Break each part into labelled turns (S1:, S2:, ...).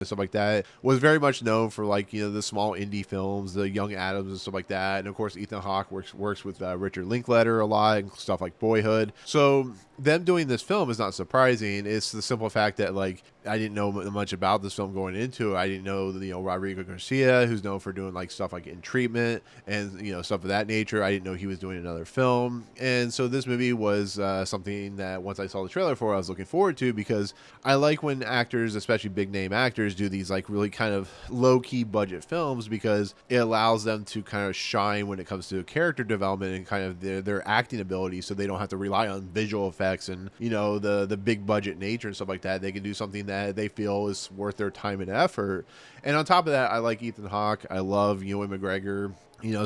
S1: and stuff like that, was very much known for like, the small indie films, the Young Adams and stuff like that. And of course, Ethan Hawke works with Richard Linklater a lot and stuff like Boyhood. So them doing this film is not surprising. It's the simple fact that like I didn't know much about this film going into it. I didn't know Rodrigo Garcia, who's known for doing like stuff like In Treatment and stuff of that nature. I didn't know he was doing another film, and so this movie was something that once I saw the trailer for, I was looking forward to, because I like when actors, especially big name actors, do these like really kind of low key budget films, because it allows them to kind of shine when it comes to character development and kind of their acting ability, so they don't have to rely on visual effects and the big budget nature and stuff like that. They can do something that they feel is worth their time and effort. And on top of that, I like Ethan Hawke. I love Ewan McGregor.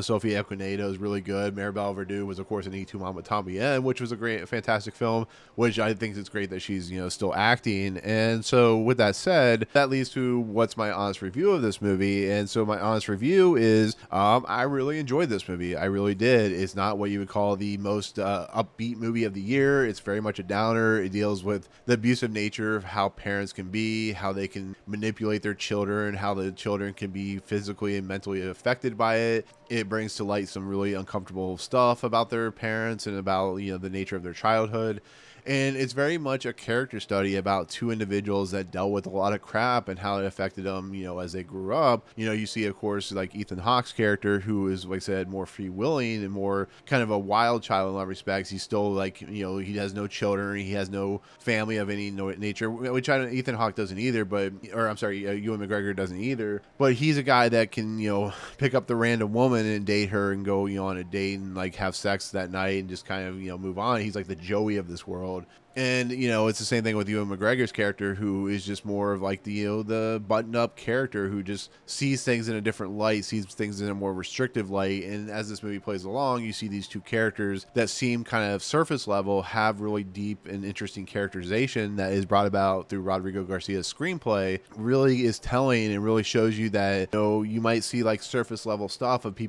S1: Sophie Okonedo is really good. Maribel Verdú was, of course, in E2 Mama Tommy N, which was a great, fantastic film, which I think it's great that she's, still acting. And so with that said, that leads to what's my honest review of this movie. And so my honest review is, I really enjoyed this movie. I really did. It's not what you would call the most upbeat movie of the year. It's very much a downer. It deals with the abusive nature of how parents can be, how they can manipulate their children, how the children can be physically and mentally affected by it. It brings to light some really uncomfortable stuff about their parents and about, the nature of their childhood. And it's very much a character study about two individuals that dealt with a lot of crap and how it affected them, as they grew up. You see, of course, like Ethan Hawke's character, who is, like I said, more free willing and more kind of a wild child in a lot of respects. He's still like, he has no children. He has no family of any nature, which Ethan Hawke doesn't either, Ewan McGregor doesn't either. But he's a guy that can, pick up the random woman and date her and go, on a date and like have sex that night and just kind of, move on. He's like the Joey of this world. And, it's the same thing with Ewan McGregor's character, who is just more of like the button-up character who just sees things in a different light, sees things in a more restrictive light. And as this movie plays along, you see these two characters that seem kind of surface level have really deep and interesting characterization that is brought about through Rodrigo Garcia's screenplay. Really is telling and really shows you that, you might see like surface level stuff of people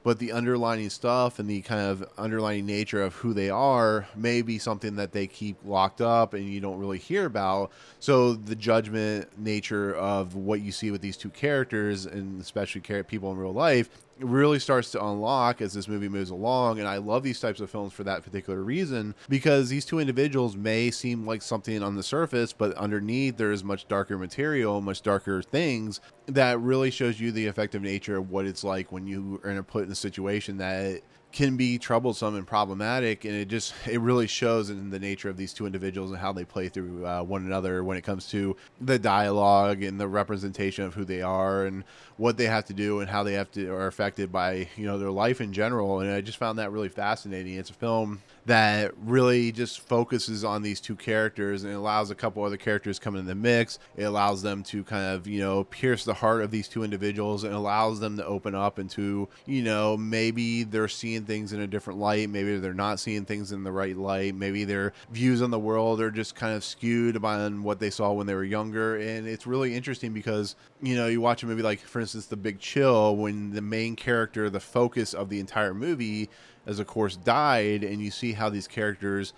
S1: but the underlying stuff and the kind of underlying nature of who they are may be something that they keep locked up and you don't really hear about. So the judgment nature of what you see with these two characters, and especially people in real life, really starts to unlock as this movie moves along. And I love these types of films for that particular reason, because these two individuals may seem like something on the surface, but underneath there is much darker material, much darker things that really shows you the effective nature of what it's like when you are put in a situation that can be troublesome and problematic. And it really shows in the nature of these two individuals and how they play through one another when it comes to the dialogue and the representation of who they are and what they have to do and how they are affected by their life in general. And I just found that really fascinating. It's a film that really just focuses on these two characters and allows a couple other characters come in the mix. It allows them to kind of pierce the heart of these two individuals, and allows them to open up into maybe they're seeing things in a different light, maybe they're not seeing things in the right light, maybe their views on the world are just kind of skewed on what they saw when they were younger. And it's really interesting because you watch a movie like, for instance, The Big Chill, when the main character, the focus of the entire movie, as of course, died, and you see how these characters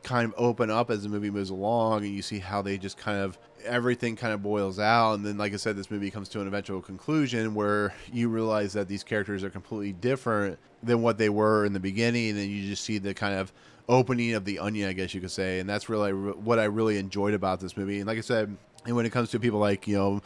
S1: kind of open up as the movie moves along, and you see how they just kind of everything kind of boils out. And then, like I said, this movie comes to an eventual conclusion where you realize that these characters are completely different than what they were in the beginning, and then you just see the kind of opening of the onion, I guess you could say. And that's really what I really enjoyed about this movie. And like I said, and when it comes to people like, Maribel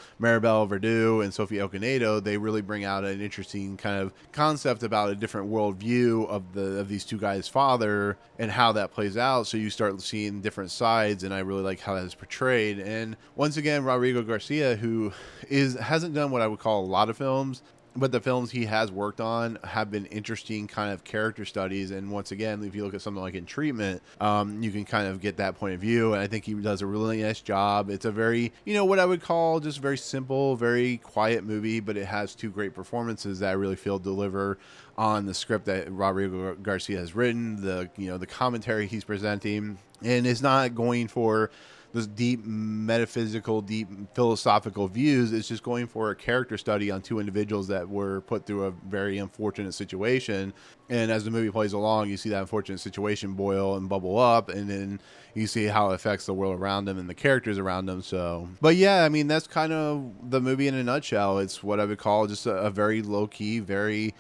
S1: Verdú and Sophie Okonedo, they really bring out an interesting kind of concept about a different worldview of these two guys' father and how that plays out. So you start seeing different sides, and I really like how that is portrayed. And once again, Rodrigo Garcia, who hasn't done what I would call a lot of films, but the films he has worked on have been interesting kind of character studies. And once again, if you look at something like In Treatment, you can kind of get that point of view. And I think he does a really nice job. It's a very, what I would call just very simple, very quiet movie, but it has two great performances that I really feel deliver on the script that Rodrigo Garcia has written, the commentary he's presenting, and is not going for those deep metaphysical, deep philosophical views. It's just going for a character study on two individuals that were put through a very unfortunate situation. And as the movie plays along, you see that unfortunate situation boil and bubble up. And then, you see how it affects the world around him and the characters around him. So, but yeah, I mean, that's kind of the movie in a nutshell. It's what I would call just a very low key, very,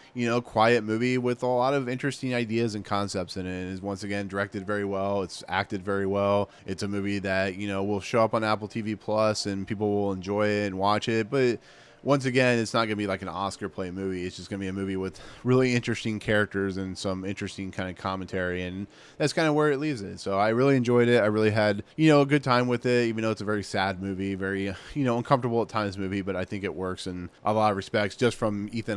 S1: quiet movie with a lot of interesting ideas and concepts in it. It is once again directed very well. It's acted very well. It's a movie that, will show up on Apple TV Plus and people will enjoy it and watch it. But once again, it's not going to be like an Oscar play movie. It's just going to be a movie with really interesting characters and some interesting kind of commentary, and that's kind of where it leaves it. So I really enjoyed it. I really had, a good time with it, even though it's a very sad movie, very, uncomfortable at times movie, but I think it works in a lot of respects just from Ethan